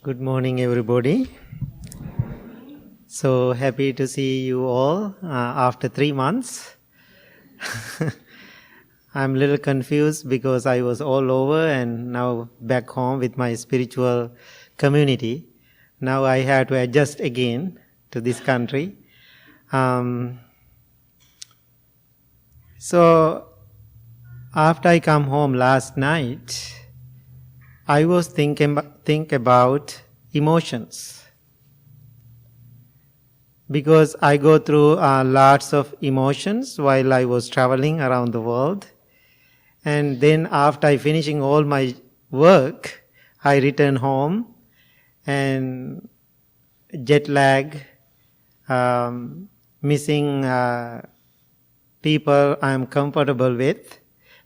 Good morning, everybody. So happy to see you all after 3 months. I'm a little confused because I was all over and now back home with my spiritual community. Now I have to adjust again to this country. So after I come home last night, I was thinking about emotions. Because I go through lots of emotions while I was traveling around the world. And then after I finishing all my work, I return home and jet lag, missing people I'm comfortable with,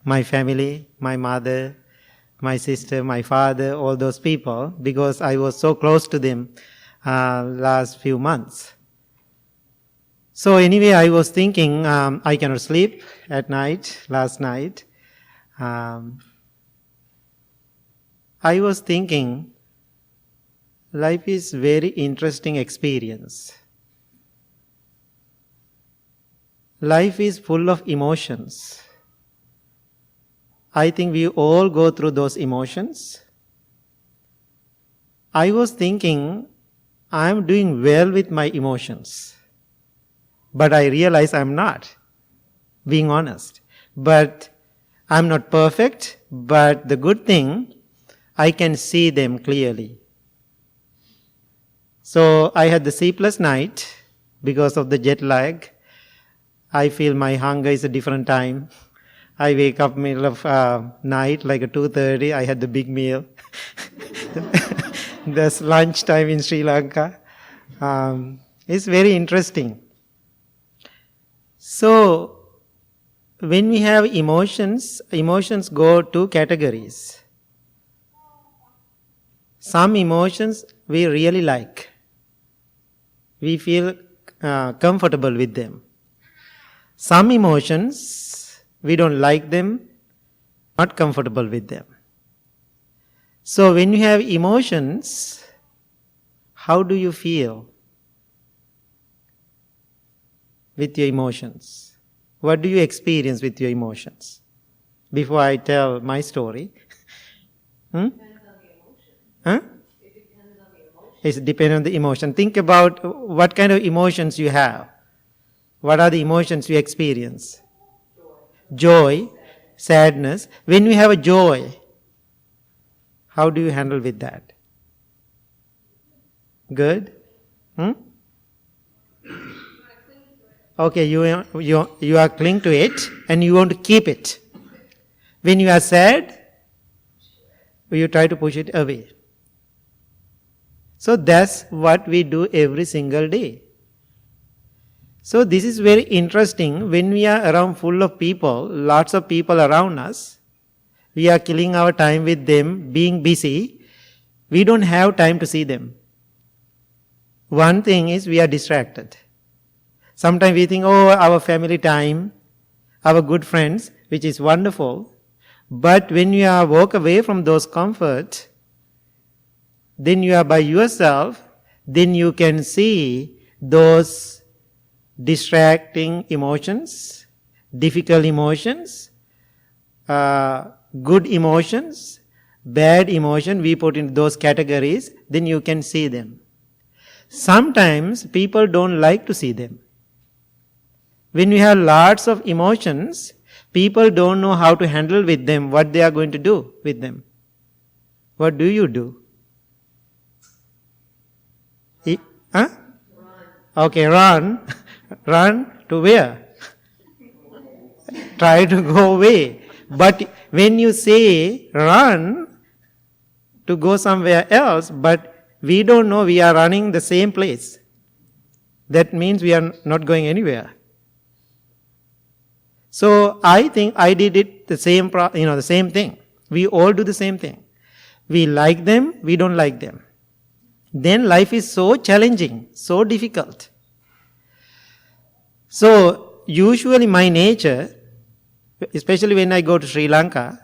my family, my mother, my sister, my father, all those people, because I was so close to them last few months. So anyway, I was thinking, I cannot sleep at night, last night. I was thinking, life is very interesting experience. Life is full of emotions. I think we all go through those emotions. I was thinking, I'm doing well with my emotions. But I realize I'm not, being honest. But I'm not perfect, but the good thing, I can see them clearly. So I had the sleepless night because of the jet lag. I feel my hunger is a different time. I wake up middle of night, like at 2:30, I had the big meal. That's lunchtime in Sri Lanka. It's very interesting. So, when we have emotions go two categories. Some emotions we really like. We feel comfortable with them. Some emotions, we don't like them, not comfortable with them. So when you have emotions, how do you feel with your emotions? What do you experience with your emotions? Before I tell my story. It depends on the emotion. It depends on the emotion. It depends on the emotion. Think about what kind of emotions you have. What are the emotions you experience? Joy, sadness. When you have a joy, how do you handle with that? Good? Okay, you are cling to it and you want to keep it. When you are sad, you try to push it away. So that's what we do every single day. So this is very interesting. When we are around full of people, lots of people around us, we are killing our time with them, being busy. We don't have time to see them. One thing is we are distracted. Sometimes we think, our family time, our good friends, which is wonderful. But when you are walk away from those comforts, then you are by yourself, then you can see those distracting emotions, difficult emotions, good emotions, bad emotion, we put in those categories, then you can see them. Sometimes people don't like to see them. When you have lots of emotions, people don't know how to handle with them, what they are going to do with them. What do you do? Run. Okay, run. Run to where? Try to go away. But when you say run to go somewhere else, but we don't know we are running the same place, that means we are not going anywhere. So I think I did it the same thing. We all do the same thing. We like them, we don't like them. Then life is so challenging, so difficult. So usually my nature, especially when I go to Sri Lanka,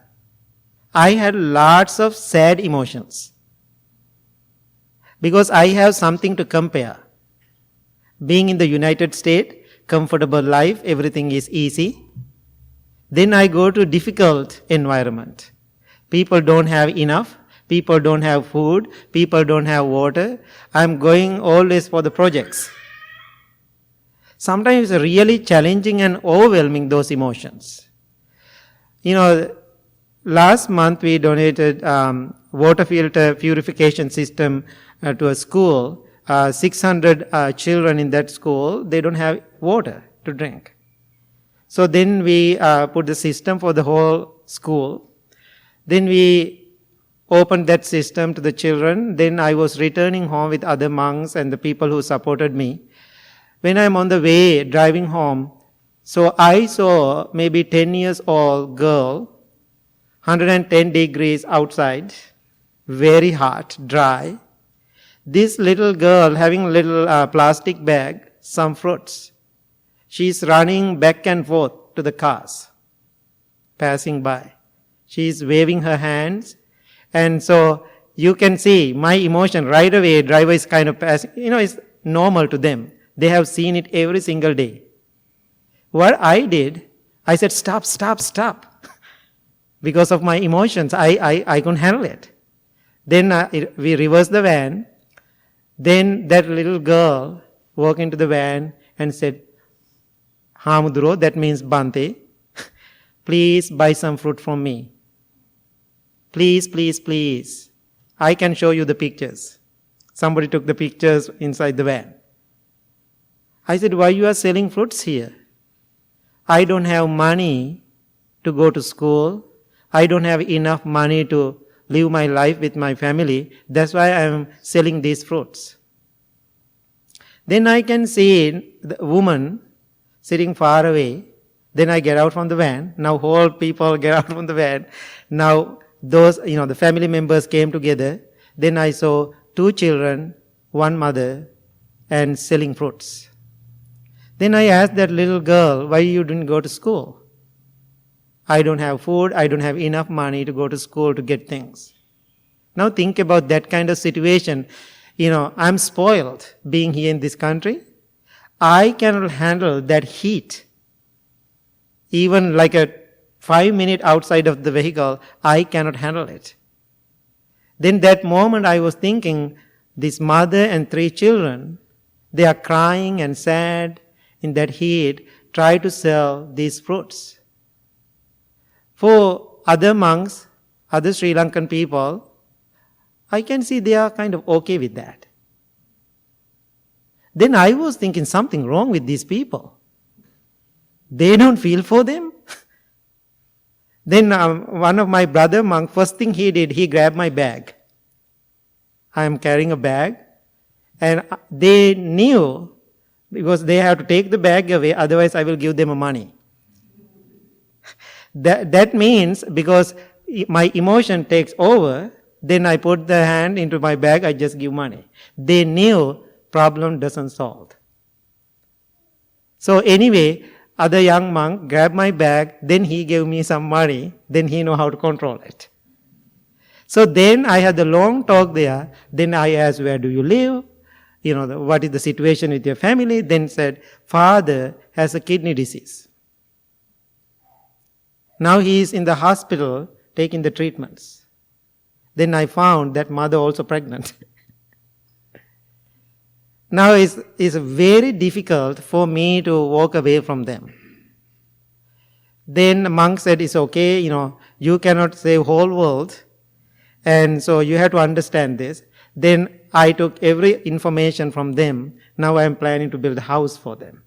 I had lots of sad emotions. because I have something to compare. Being in the United States, comfortable life, everything is easy. Then I go to difficult environment. People don't have enough. People don't have food. People don't have water. I'm going always for the projects. Sometimes it's really challenging and overwhelming, those emotions. Last month we donated water filter purification system to a school. 600 children in that school, they don't have water to drink. So then we put the system for the whole school. Then we opened that system to the children. Then I was returning home with other monks and the people who supported me. When I'm on the way driving home, so I saw maybe 10 years old girl, 110 degrees outside, very hot, dry. This little girl having a little plastic bag, some fruits. She's running back and forth to the cars, passing by. She's waving her hands. And so you can see my emotion right away. Driver is kind of passing. It's normal to them. They have seen it every single day. What I did, I said, stop, stop, stop. Because of my emotions, I couldn't handle it. Then we reversed the van. Then that little girl walked into the van and said, Hamudro, that means Bhante, please buy some fruit from me. Please, please, please. I can show you the pictures. Somebody took the pictures inside the van. I said, why you are selling fruits here? I don't have money to go to school. I don't have enough money to live my life with my family. That's why I am selling these fruits. Then I can see the woman sitting far away. Then I get out from the van. Now whole people get out from the van. Now those, the family members came together. Then I saw 2 children, 1 mother, and selling fruits. Then I asked that little girl, why you didn't go to school? I don't have food, I don't have enough money to go to school to get things. Now think about that kind of situation. I'm spoiled being here in this country. I cannot handle that heat. Even like a 5 minutes outside of the vehicle, I cannot handle it. Then that moment I was thinking, this mother and 3 children, they are crying and sad in that heat, try to sell these fruits. For other monks, other Sri Lankan people, I can see they are kind of okay with that. Then I was thinking something wrong with these people. They don't feel for them. Then one of my brother monk, first thing he did, he grabbed my bag. I am carrying a bag. And they knew, because they have to take the bag away, otherwise I will give them money. That means because my emotion takes over, then I put the hand into my bag, I just give money. They knew problem doesn't solve. So anyway, other young monk grabbed my bag, then he gave me some money, then he know how to control it. So then I had the long talk there, then I asked, where do you live? What is the situation with your family? Then said, father has a kidney disease. Now he is in the hospital taking the treatments. Then I found that mother also pregnant. Now it's very difficult for me to walk away from them. Then the monk said, it's okay, you cannot save whole world. And so you have to understand this. Then I took every information from them. Now I am planning to build a house for them.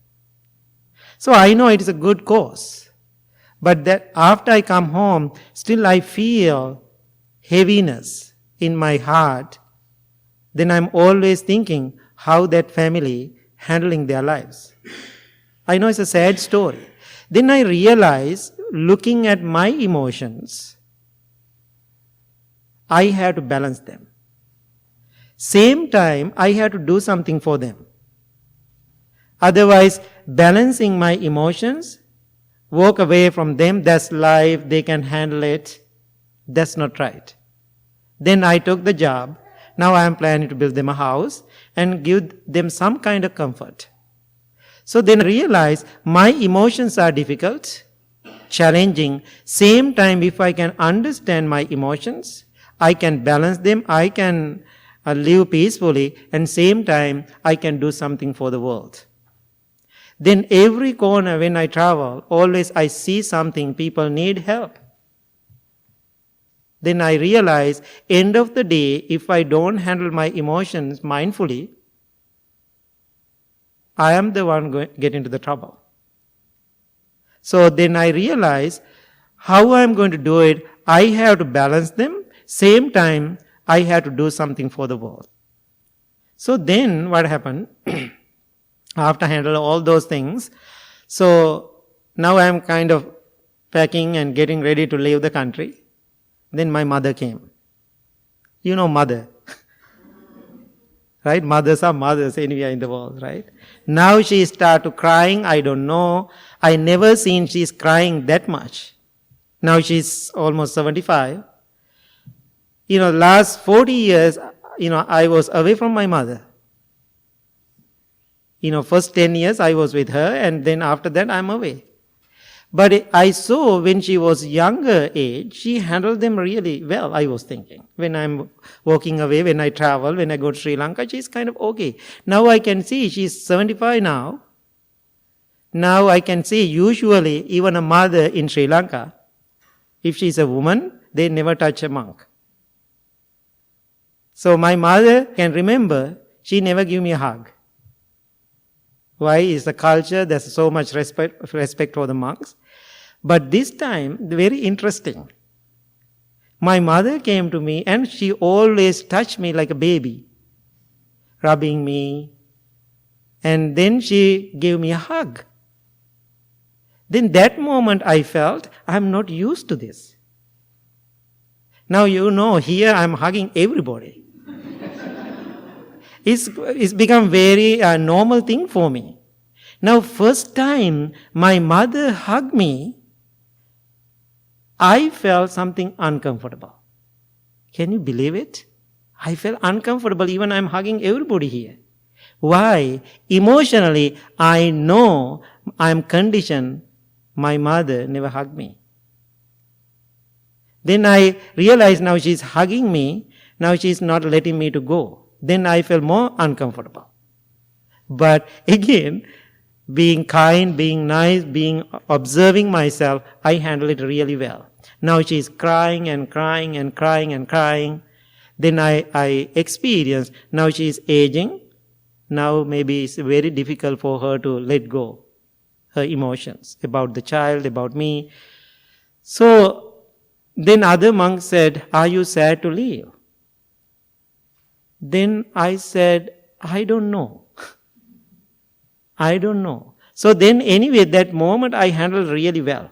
So I know it is a good cause. But that after I come home, still I feel heaviness in my heart. Then I'm always thinking how that family handling their lives. I know it's a sad story. Then I realize, looking at my emotions, I have to balance them. Same time, I have to do something for them. Otherwise, balancing my emotions, walk away from them, that's life, they can handle it. That's not right. Then I took the job. Now I am planning to build them a house and give them some kind of comfort. So then I realize my emotions are difficult, challenging. Same time, if I can understand my emotions, I can balance them, I can live peacefully, and same time, I can do something for the world. Then every corner when I travel, always I see something, people need help. Then I realize, end of the day, if I don't handle my emotions mindfully, I am the one going to get into the trouble. So then I realize, how I am going to do it, I have to balance them, same time, I have to do something for the world. So then what happened, after handling all those things, so now I am kind of packing and getting ready to leave the country. Then my mother came. You know mother. Right? Mothers are mothers anywhere in the world, right? Now she started crying, I don't know. I never seen she's crying that much. Now she's almost 75. Last 40 years, I was away from my mother. First 10 years I was with her, and then after that I'm away. But I saw when she was younger age, she handled them really well, I was thinking. When I'm walking away, when I travel, when I go to Sri Lanka, she's kind of okay. Now I can see she's 75 now. Now I can see usually even a mother in Sri Lanka, if she's a woman, they never touch a monk. So my mother can remember, she never gave me a hug. Why? Is the culture, there's so much respect for the monks. But this time, very interesting. My mother came to me and she always touched me like a baby, rubbing me. And then she gave me a hug. Then that moment I felt, I'm not used to this. Now here I'm hugging everybody. It's become very normal thing for me. Now, first time my mother hugged me, I felt something uncomfortable. Can you believe it? I felt uncomfortable even I'm hugging everybody here. Why? Emotionally, I know I'm conditioned. My mother never hugged me. Then I realized now she's hugging me. Now she's not letting me to go. Then I felt more uncomfortable. But again, being kind, being nice, observing myself, I handle it really well. Now she's crying and crying and crying and crying. Then I experience, now she's aging. Now maybe it's very difficult for her to let go her emotions about the child, about me. So then other monks said, are you sad to leave? Then I said, I don't know. I don't know. So then anyway, that moment I handled really well.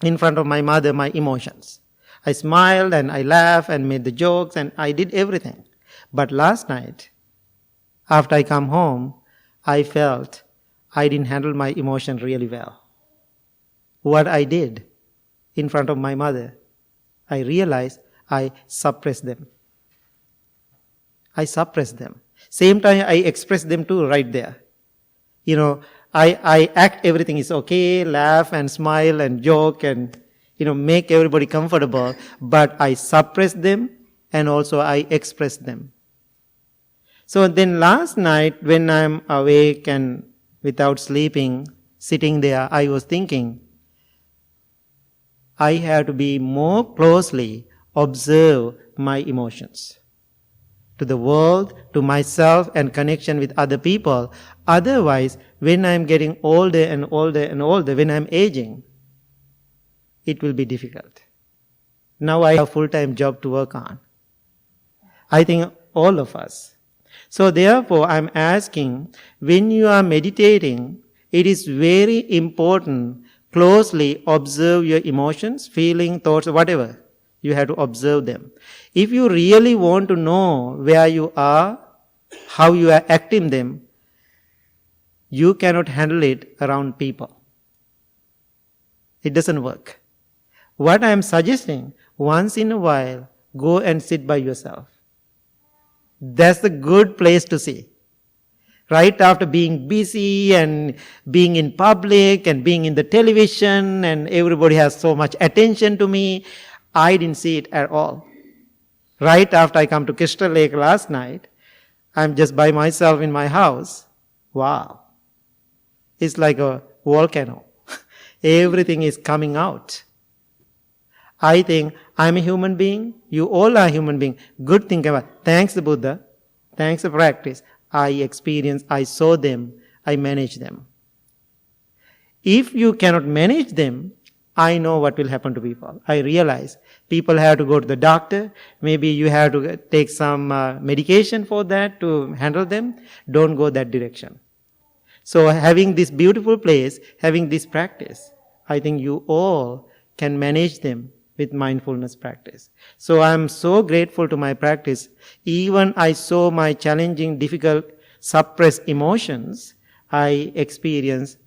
In front of my mother, my emotions. I smiled and I laughed and made the jokes and I did everything. But last night, after I come home, I felt I didn't handle my emotion really well. What I did in front of my mother, I realized I suppressed them. I suppressed them. Same time I expressed them too right there. I act everything is okay, laugh and smile and joke and, make everybody comfortable. But I suppress them and also I express them. So then last night when I'm awake and without sleeping, sitting there, I was thinking, I have to be more closely observe my emotions. To the world, to myself, and connection with other people. Otherwise, when I'm getting older and older and older, when I'm aging, it will be difficult. Now I have a full-time job to work on. I think all of us. So therefore, I'm asking, when you are meditating, it is very important, closely observe your emotions, feeling, thoughts, whatever. You have to observe them. If you really want to know where you are, how you are acting them, you cannot handle it around people. It doesn't work. What I am suggesting, once in a while, go and sit by yourself. That's the good place to see. Right after being busy and being in public and being in the television and everybody has so much attention to me, I didn't see it at all. Right after I come to Crystal Lake last night, I'm just by myself in my house. Wow. It's like a volcano. Everything is coming out. I think I'm a human being. You all are human beings. Good thing about. Thanks the Buddha. Thanks the practice. I experience, I saw them, I manage them. If you cannot manage them, I know what will happen to people. I realize people have to go to the doctor. Maybe you have to take some medication for that to handle them. Don't go that direction. So having this beautiful place, having this practice, I think you all can manage them with mindfulness practice. So I'm so grateful to my practice. Even I saw my challenging, difficult, suppressed emotions, I experience,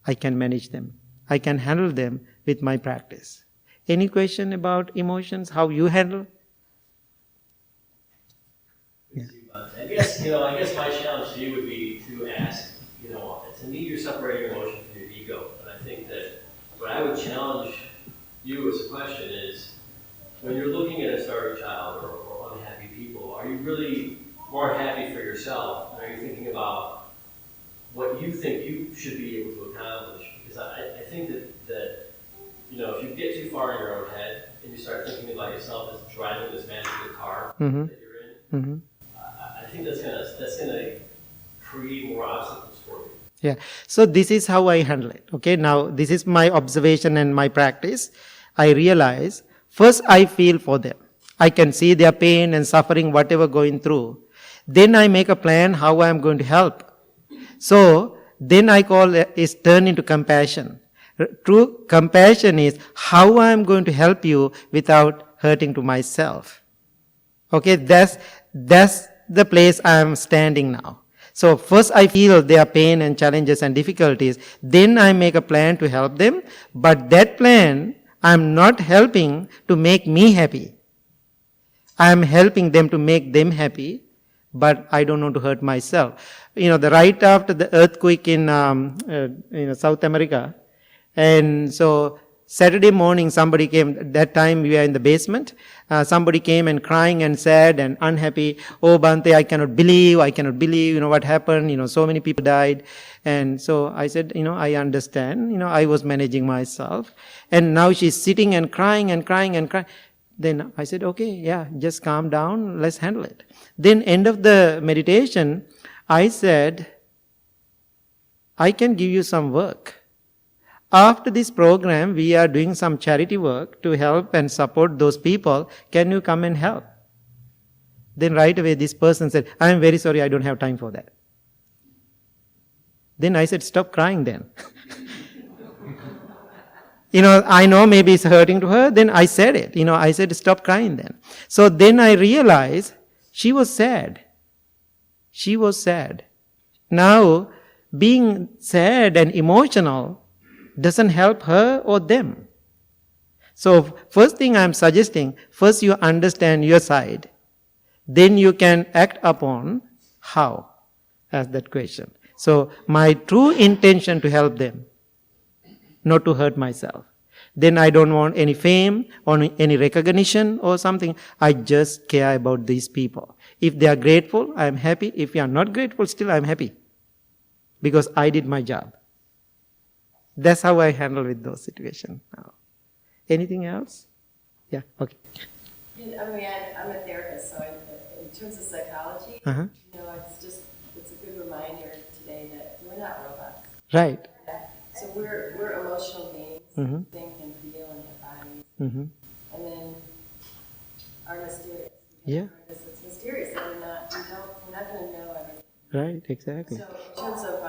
I can manage them. I can handle them with my practice. Any question about emotions, how you handle? Yeah. I guess my challenge to you would be to ask, to me you're separating emotion from your ego. And I think that what I would challenge you as a question is, when you're looking at a starving child or unhappy people, are you really more happy for yourself? And are you thinking about what you think you should be able to accomplish? Because I think that if you get too far in your own head and you start thinking about yourself as driving this magical car that you're in, I think that's gonna create more obstacles for you. Yeah. So this is how I handle it. Okay. Now this is my observation and my practice. I realize first I feel for them. I can see their pain and suffering, whatever going through. Then I make a plan how I am going to help. So then I call is turn into compassion. True compassion is how I am going to help you without hurting to myself. Okay, that's the place I am standing now. So first I feel their pain and challenges and difficulties. Then I make a plan to help them. But that plan, I am not helping to make me happy. I am helping them to make them happy. But I don't want to hurt myself. The right after the earthquake in South America, and so Saturday morning somebody came. That time we were in the basement. Somebody came and crying and sad and unhappy. Oh, Bhante, I cannot believe. What happened. So many people died. And so I said, I understand. I was managing myself. And now she's sitting and crying and crying and crying. Then I said, okay, yeah, just calm down. Let's handle it. Then end of the meditation, I said, I can give you some work. After this program, we are doing some charity work to help and support those people. Can you come and help? Then right away this person said, I am very sorry, I don't have time for that. Then I said, stop crying then. I know maybe it's hurting to her. Then I said it. I said, stop crying then. So then I realized she was sad. She was sad. Now, being sad and emotional doesn't help her or them. So first thing I'm suggesting, first you understand your side. Then you can act upon how. Ask that question. So my true intention to help them, not to hurt myself. Then I don't want any fame or any recognition or something. I just care about these people. If they are grateful, I am happy. If you are not grateful, still I am happy. Because I did my job. That's how I handle with those situations now. Anything else? Yeah, okay. I'm a therapist, so in terms of psychology, it's a good reminder today that we're not robots. Right. So we're emotional beings, think and feel and have bodies, and then are mysterious. Yeah. It's mysterious, and we're not going to know everything. Right, exactly. So in terms of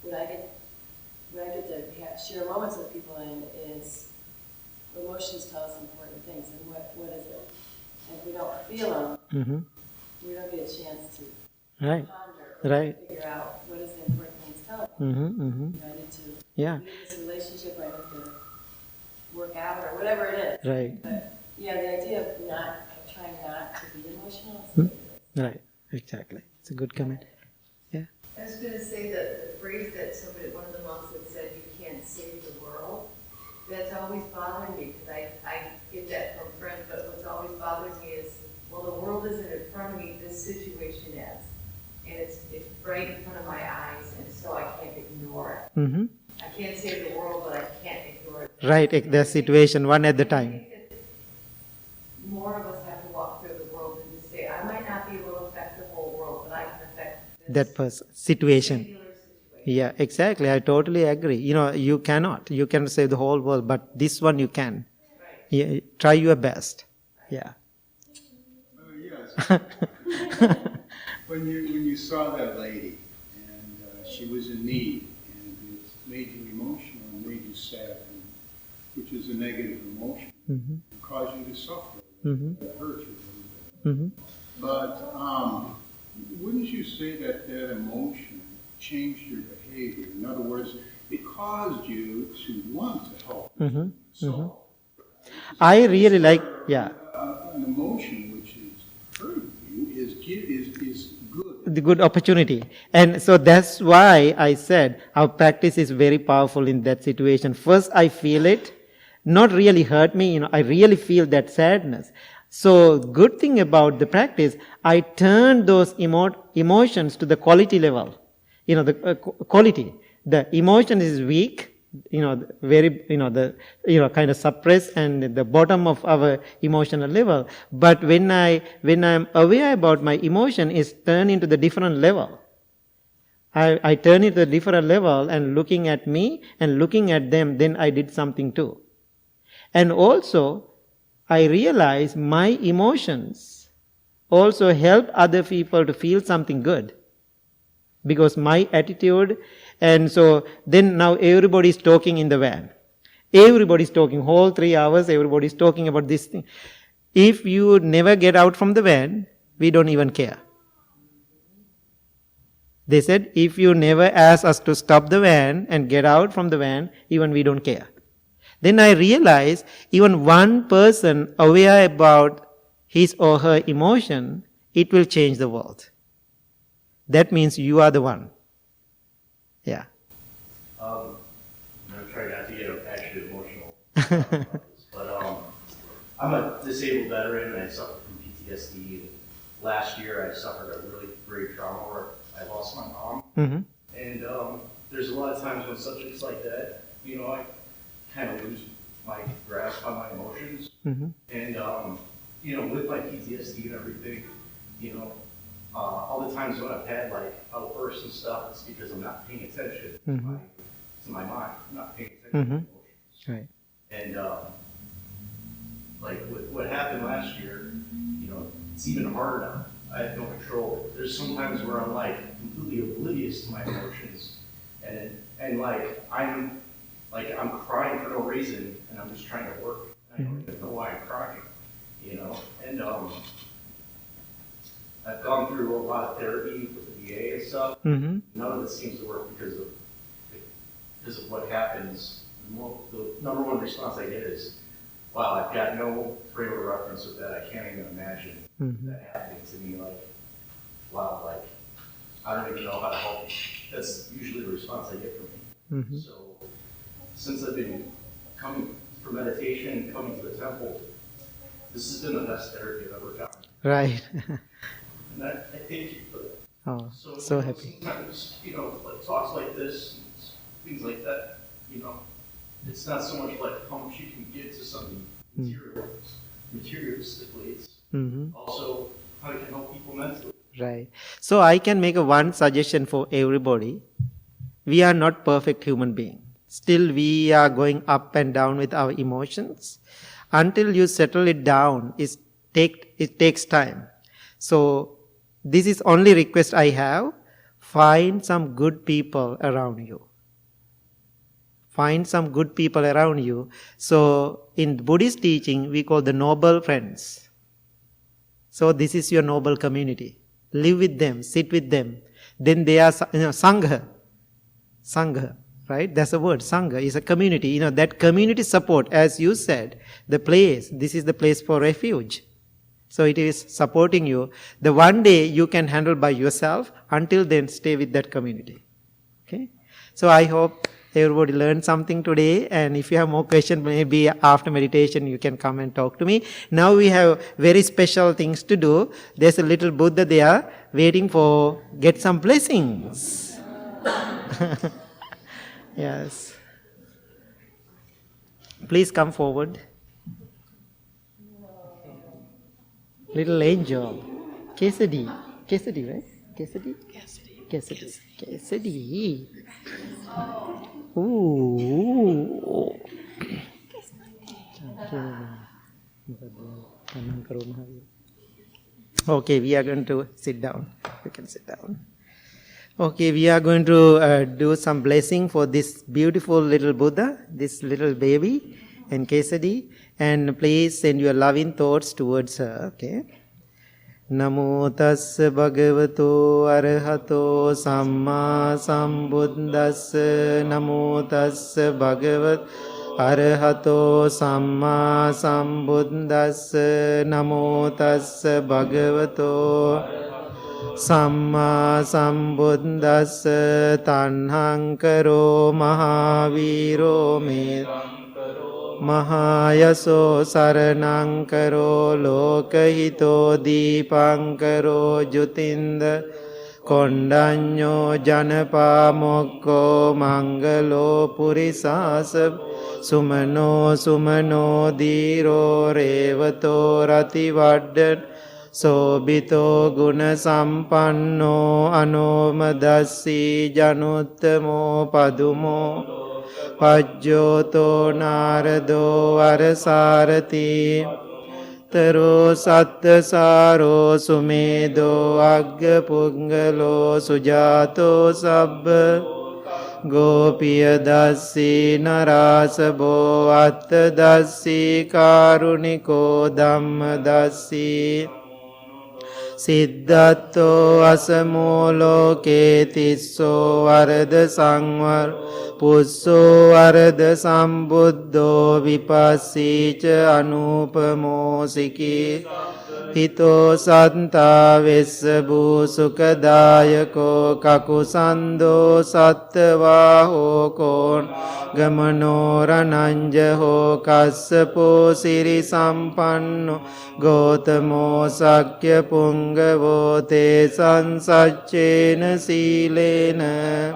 what I get to share moments with people in is emotions tell us important things, and what is it? And if we don't feel them, we don't get a chance to ponder or figure out what is the important thing it's telling us. I need to leave this relationship, I need to work out, or whatever it is. Right. But the idea of not trying not to be emotional. Right, exactly. It's a good comment. Yeah. I was going to say that the phrase that one of the monks had said, you can't save the world, that's always bothering me because I get that from friends, but what's always bothering me is, well, the world isn't in front of me, this situation is. And it's right in front of my eyes, and so I can't ignore it. Mm-hmm. I can't save the world, but I can't ignore it. Right, the situation, one at a time. I think that more of us have to walk through the world and just say, I might not be able to affect the whole world, but I can affect That person, situation. singular situation. Yeah, exactly. I totally agree. You cannot. You can save the whole world, but this one you can. Right. Yeah, try your best. Yeah. Yes. When you saw that lady and she was in need and it made you emotional and made you sad, which is a negative emotion, Mm-hmm. it caused you to suffer. Mm-hmm. It hurt you a little bit. Mm-hmm. But wouldn't you say that emotion changed your behavior? In other words, it caused you to want to help. Mm-hmm. So, I really like, yeah, an emotion which is hurting you is good. the good opportunity. And so that's why I said our practice is very powerful in that situation. First, I feel it, not really hurt me, I really feel that sadness. So good thing about the practice, I turn those emotions to the quality level. The quality. The emotion is weak, very, kind of suppressed and the bottom of our emotional level. But when I'm aware about my emotion, is turned into the different level. I turn it to a different level and looking at me and looking at them, then I did something too. And also, I realize my emotions also help other people to feel something good. Because my attitude, and so then now everybody's talking in the van. Everybody's talking, whole 3 hours, everybody's talking about this thing. If you never get out from the van, we don't even care. They said, if you never ask us to stop the van and get out from the van, even we don't care. Then I realized even one person aware about his or her emotion, it will change the world. That means you are the one. Yeah. I'm going to try not to get actually emotional. But I'm a disabled veteran and I suffer from PTSD. Last year I suffered a really great trauma where I lost my mom. Mm-hmm. And there's a lot of times when subjects like that, I kind of lose my grasp on my emotions. Mm-hmm. And, with my PTSD and everything, all the times when I've had outbursts and stuff, it's because I'm not paying attention Mm-hmm. to my mind. I'm not paying attention to emotions. Right. And what happened last year, it's even harder now. I have no control. There's some times where I'm completely oblivious to my emotions, and I'm crying for no reason, and I'm just trying to work. I don't even know why I'm crying, And I've gone through a lot of therapy with the VA and stuff. Mm-hmm. None of it seems to work because of what happens. The number one response I get is, "Wow, I've got no frame of reference with that. I can't even imagine that happening to me. Wow, I don't even know how to help you." That's usually the response I get from me. Mm-hmm. So, since I've been coming for meditation, coming to the temple, this has been the best therapy I've ever gotten. Right. And I thank you for that. Oh, so happy. Sometimes, talks like this, things like that, it's not so much like how much you can give to something materialistically. It's also how you can help people mentally. Right. So I can make one suggestion for everybody. We are not perfect human beings. Still we are going up and down with our emotions. Until you settle it down, it takes time. So this is only request I have. Find some good people around you. Find some good people around you. So in Buddhist teaching, we call the noble friends. So this is your noble community. Live with them, sit with them. Then they are, Sangha. Sangha, right? That's the word. Sangha is a community. That community support, as you said, this is the place for refuge. So it is supporting you. The one day you can handle by yourself. Until then, stay with that community. Okay? So I hope everybody learned something today. And if you have more questions, maybe after meditation, you can come and talk to me. Now we have very special things to do. There's a little Buddha there waiting for get some blessings. Yes. Please come forward. Little angel. Kesadi. Kesadi, right? Kesadi? Kesadi. Kesadi. Ooh. Okay, we are going to sit down. You can sit down. Okay, we are going to do some blessing for this beautiful little Buddha, this little baby, and Kesadi. And please send your loving thoughts towards her, okay? Namo tassa bhagavato arahato samma sambuddhassa. Namo tassa bhagavato arahato samma sambuddhassa. Namo tassa bhagavato samma sambuddhassa. Tanhang karo mahaviro me Mahayaso saranang karo lokahito dipang karo jutinda kondanyo janapamokko mangalo purisasa sumano sumano diro revato rativaddhan sobito guna sampanno anomadassi januttamo padumo Pajjoto narado arasarati taro sattasaro sumedo agga pungalo sujato sabba gopiya dassi narasabo atta dassi karuniko dhamma dassi Siddhatto asamo loke tisso varada sangvar Pusso varada sambuddho vipassica anupamo siki Hito santa vessabhu sukadayako kakusando sattvaho kon Gamano rananjaho kassapo siri sampanno Gotamo sakya pungavo te sansacchena silena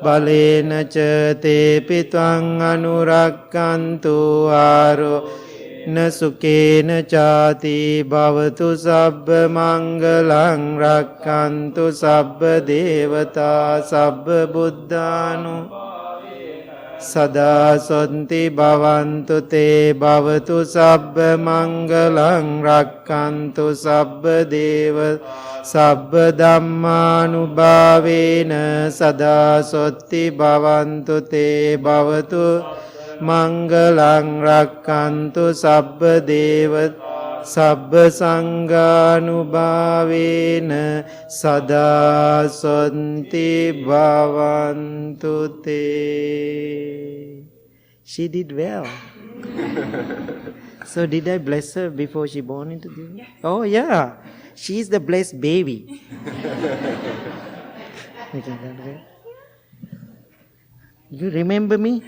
Balena ca te pitang anurakkantu aro Nasukena cati bhavatu sabba mangalang rakkantu sabba devata sabba buddhanu Sada sonti bhavantu te bhavatu sabba mangalang rakkantu sabba deva sabba dhammānubhāvena sada sotti bhavantu te bhavatu mangalang rakkantu sabba deva sabba sanghanubhāvena sada sonti bhavantu te. She did well. So did I bless her before she born into the world? Oh yeah. She is the blessed baby. You remember me?